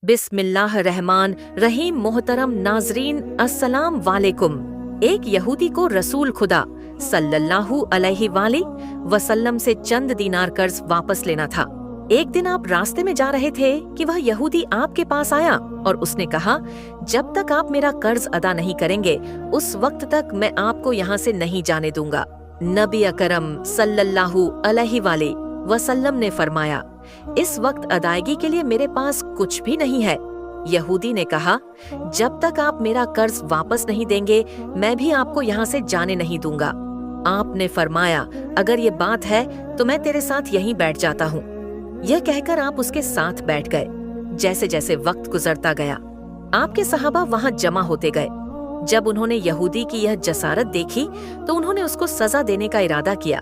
बिस्मिल्लाह रहमान रहीम। मोहतरम नाजरीन, अस्सलाम वालेकुम। एक यहूदी को रसूल खुदा सल्लल्लाहु अलैहि वसल्लम से चंद दीनार कर्ज वापस लेना था। एक दिन आप रास्ते में जा रहे थे कि वह यहूदी आपके पास आया और उसने कहा, जब तक आप मेरा कर्ज अदा नहीं करेंगे उस वक्त तक मैं आपको यहाँ से नहीं जाने दूंगा। नबी अकरम सल्लल्लाहु अलैहि वसल्लम ने फरमाया, इस वक्त अदायगी के लिए मेरे पास कुछ भी नहीं है। यहूदी ने कहा, जब तक आप मेरा कर्ज वापस नहीं देंगे मैं भी आपको यहाँ से जाने नहीं दूंगा। आपने फरमाया, अगर ये बात है तो मैं तेरे साथ यहीं बैठ जाता हूँ। यह कहकर आप उसके साथ बैठ गए। जैसे जैसे वक्त गुजरता गया आपके सहाबा वहाँ जमा होते गए। जब उन्होंने यहूदी की यह जसारत देखी तो उन्होंने उसको सजा देने का इरादा किया।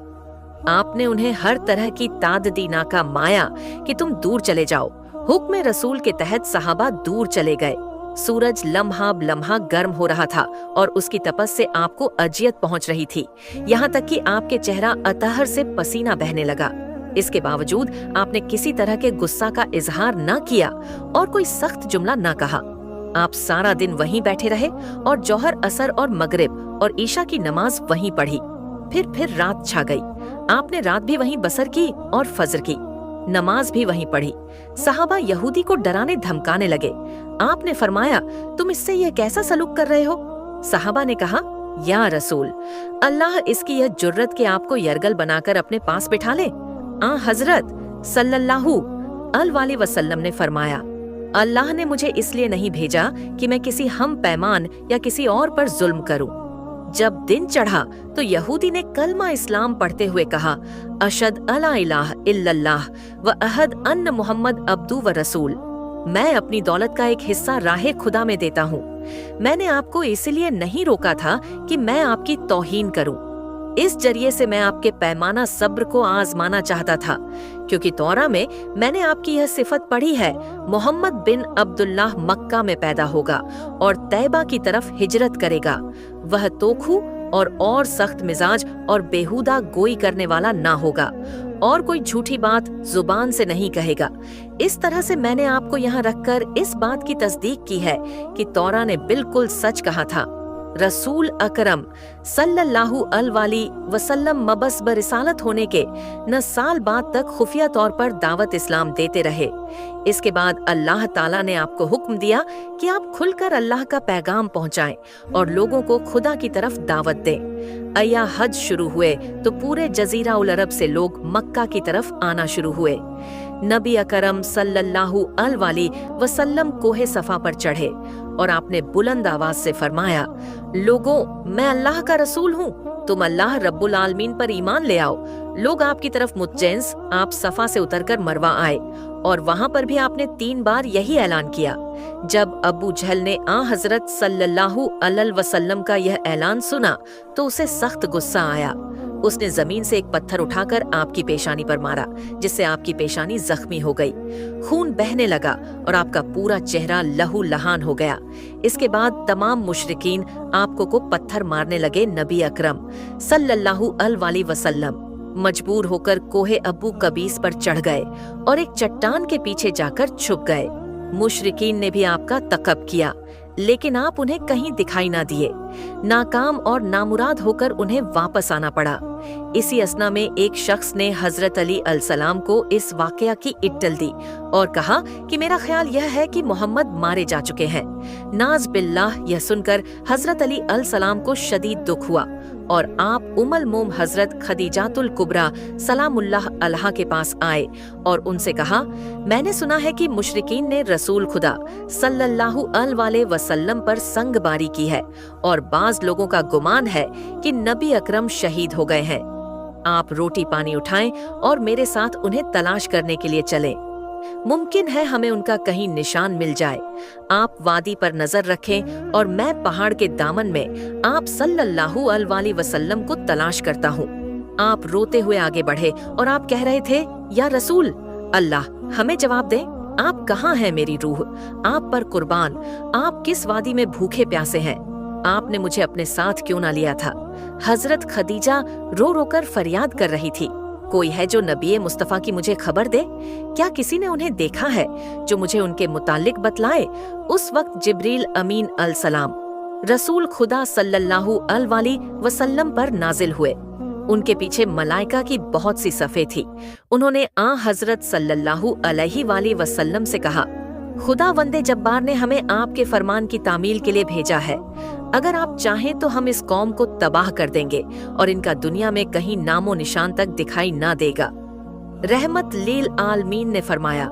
आपने उन्हें हर तरह की ताद दी नाका माया कि तुम दूर चले जाओ। हुक्म रसूल के तहत सहाबा दूर चले गए। सूरज लम्हा लम्हा गर्म हो रहा था और उसकी तपस से आपको अजियत पहुंच रही थी, यहाँ तक कि आपके चेहरा अतहर से पसीना बहने लगा। इसके बावजूद आपने किसी तरह के गुस्सा का इजहार न किया और कोई सख्त जुमला न कहा। आप सारा दिन वहीं बैठे रहे और जौहर, असर और मगरिब और ईशा की नमाज वहीं पढ़ी। फिर रात छा गई। आपने रात भी वहीं बसर की और फजर की नमाज भी वहीं पढ़ी। सहाबा यहूदी को डराने धमकाने लगे। आपने फरमाया, तुम इससे यह कैसा सलूक कर रहे हो? सहाबा ने कहा, या रसूल अल्लाह इसकी यह जुर्रत के आपको यरगल बनाकर अपने पास बिठा ले। हजरत सल्लल्लाहु अलैहि वसल्लम ने फरमाया, अल्लाह ने मुझे इसलिए नहीं भेजा कि मैं किसी हम पैमान या किसी और पर जुल्म करूं। जब दिन चढ़ा तो यहूदी ने कलमा इस्लाम पढ़ते हुए कहा, अशद अला इलाह इल्लल्लाह व अहद अन्न मुहम्मद अब्दू व रसूल। मैं अपनी दौलत का एक हिस्सा राहे खुदा में देता हूँ। मैंने आपको इसलिए नहीं रोका था कि मैं आपकी तौहीन करूं। इस जरिए से मैं आपके पैमाना सब्र को आजमाना चाहता था, क्योंकि तौरा में मैंने आपकी यह सिफत पढ़ी है, मोहम्मद बिन अब्दुल्लाह मक्का में पैदा होगा और तैबा की तरफ हिजरत करेगा। वह तोखू और सख्त मिजाज और बेहुदा गोई करने वाला ना होगा और कोई झूठी बात जुबान से नहीं कहेगा। इस तरह से मैंने आपको यहाँ रखकर इस बात की तस्दीक की है कि तौरा ने बिल्कुल सच कहा था। रसूल अकरम सल्लल्लाहु अलैहि वसल्लम मबस बरिसालत होने के न साल बाद तक खुफिया तौर पर दावत इस्लाम देते रहे। इसके बाद अल्लाह ताला ने आपको हुक्म दिया कि आप खुलकर अल्लाह का पैगाम पहुंचाएं और लोगों को खुदा की तरफ दावत दें। अय्या हज शुरू हुए तो पूरे जजीरा उल अरब से लोग मक्का की तरफ आना शुरू हुए। नबी अकरम सल्लल्लाहु अलैहि वसल्लम कोहे सफा पर चढ़े और आपने बुलंद आवाज से फरमाया, लोगों, मैं अल्लाह का रसूल हूँ, तुम अल्लाह रब्बुल आलमीन पर ईमान ले आओ। लोग आपकी तरफ मुतजैंस आप सफा से उतरकर मरवा आए और वहाँ पर भी आपने 3 बार यही ऐलान किया। जब अबू जहल ने हजरत सल्लल्लाहु अलैहि वसल्लम का यह ऐलान सुना तो उसे सख्त गुस्सा आया। उसने जमीन से एक पत्थर उठाकर आपकी पेशानी पर मारा, जिससे आपकी पेशानी जख्मी हो गई। खून बहने लगा और आपका पूरा चेहरा लहू लहान हो गया। इसके बाद तमाम मुशरिकीन आपको को पत्थर मारने लगे। नबी अकरम सल्लल्लाहु अलैहि वसल्लम मजबूर होकर कोहे अबू कबीस पर चढ़ गए और एक चट्टान के पीछे जाकर छुप गए। मुशरिकीन ने भी आपका तकब किया, लेकिन आप उन्हें कहीं दिखाई ना दिए। नाकाम और नामुराद होकर उन्हें वापस आना पड़ा। इसी असना में एक शख्स ने हजरत अली अलसलाम को इस वाकया की इट्टल दी और कहा कि मेरा ख्याल यह है कि मोहम्मद मारे जा चुके हैं। नाज बिल्लाह यह सुनकर हजरत अली अलसलाम को शदीद दुख हुआ और आप उम्मुल मोम हजरत खदीजातुल कुबरा सलामुल्लाह अलहा के पास आए और उनसे कहा, मैंने सुना है कि मुशरिकीन ने रसूल खुदा सल्लल्लाहु अलैहि वसल्लम पर संगबारी की है और बाज लोगों का गुमान है कि नबी अकरम शहीद हो गए हैं। आप रोटी पानी उठाएं और मेरे साथ उन्हें तलाश करने के लिए चलें। मुमकिन है हमें उनका कहीं निशान मिल जाए। आप वादी पर नजर रखें और मैं पहाड़ के दामन में आप सल्लल्लाहु अलैहि वसल्लम को तलाश करता हूँ। आप रोते हुए आगे बढ़े और आप कह रहे थे, या रसूल अल्लाह, हमें जवाब दें, आप कहाँ हैं? मेरी रूह आप पर कुर्बान। आप किस वादी में भूखे प्यासे हैं? आपने मुझे अपने साथ क्यों ना लिया था? हजरत खदीजा रो रो कर फरियाद कर रही थी। कोई है जो नबी मुस्तफ़ा की मुझे खबर दे? क्या किसी ने उन्हें देखा है जो मुझे उनके मुतालिक बतलाए? उस वक्त जिब्रील अमीन अलसलाम रसूल खुदा सल्लल्लाहु अलैहि वसल्लम पर नाजिल हुए। उनके पीछे मलाइका की बहुत सी सफ़ें थी। उन्होंने हज़रत सल्लल्लाहु अलैहि वसल्लम से कहा, खुदा वंदे जब्बार ने हमें आपके फरमान की तामील के लिए भेजा है। अगर आप चाहें तो हम इस कौम को तबाह कर देंगे और इनका दुनिया में कहीं नामो निशान तक दिखाई ना देगा। रहमत लील आलमीन ने फरमाया,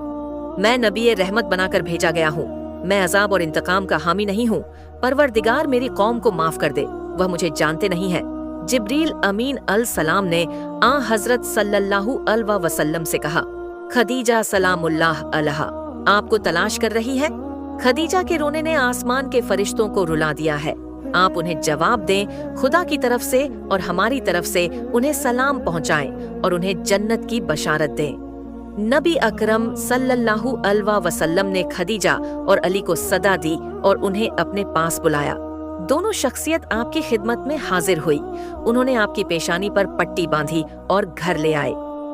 मैं नबी रहमत बनाकर भेजा गया हूँ। मैं अजाब और इंतकाम का हामी नहीं हूँ। परवरदिगार मेरी कौम को माफ कर दे, वह मुझे जानते नहीं है। जिब्रील अमीन अल सलाम ने हज़रत सल्लल्लाहु अलैहि वसल्लम से कहा, खदीजा सलामुल्लाह अलैहा आपको तलाश कर रही है। खदीजा के रोने ने आसमान के फरिश्तों को रुला दिया है। आप उन्हें जवाब दें, खुदा की तरफ से और हमारी तरफ से उन्हें सलाम पहुंचाएं और उन्हें जन्नत की बशारत दें। नबी अकरम सल्लल्लाहु अलैहि वसल्लम ने खदीजा और अली को सदा दी और उन्हें अपने पास बुलाया। दोनों शख्सियत आपकी खिदमत में हाजिर हुई। उन्होंने आपकी पेशानी पर पट्टी बांधी और घर ले आए।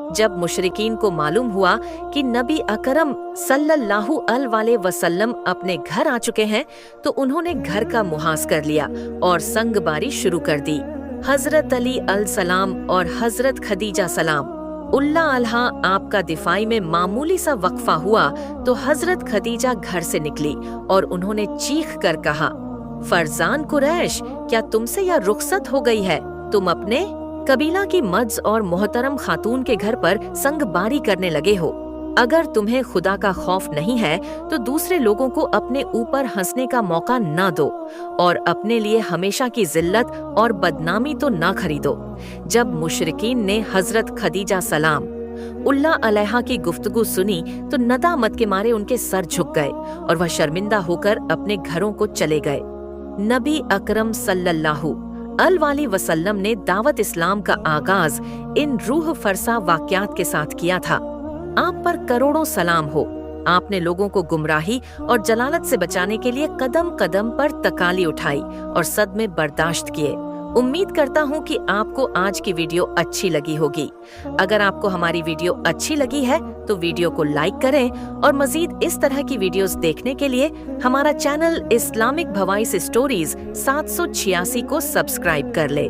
जब मुशरिकीन को मालूम हुआ कि नबी अकरम सल्लल्लाहु अलैहि वसल्लम अपने घर आ चुके हैं, तो उन्होंने घर का मुहास कर लिया और संगबारी शुरू कर दी। हजरत अली अल सलाम और हजरत खदीजा सलाम उल्ला अलहा आपका दिफाई में मामूली सा वक्फा हुआ तो हजरत खदीजा घर से निकली और उन्होंने चीख कर कहा, फरजान कुरैश, क्या तुमसे यह रुखसत हो गई है? तुम अपने कबीला की मज्ज और मोहतरम खातून के घर पर संगबारी करने लगे हो। अगर तुम्हें खुदा का खौफ नहीं है तो दूसरे लोगों को अपने ऊपर हंसने का मौका ना दो और अपने लिए हमेशा की जिल्लत और बदनामी तो ना खरीदो। जब मुशरिकीन ने हजरत खदीजा सलाम उल्ला अलैहा की गुफ्तगू सुनी तो नदामत के मारे उनके सर झुक गए और वह शर्मिंदा होकर अपने घरों को चले गए। नबी अकरम सल्लल्लाहु अलैहि वसल्लम ने दावत इस्लाम का आगाज इन रूह फरसा वाक़यात के साथ किया था। आप पर करोड़ों सलाम हो। आपने लोगों को गुमराही और जलालत से बचाने के लिए कदम कदम पर तकाली उठाई और सदमे बर्दाश्त किए। उम्मीद करता हूँ कि आपको आज की वीडियो अच्छी लगी होगी। अगर आपको हमारी वीडियो अच्छी लगी है तो वीडियो को लाइक करें और मजीद इस तरह की वीडियोस देखने के लिए हमारा चैनल इस्लामिक भवाइस स्टोरीज 786 को सब्सक्राइब कर ले।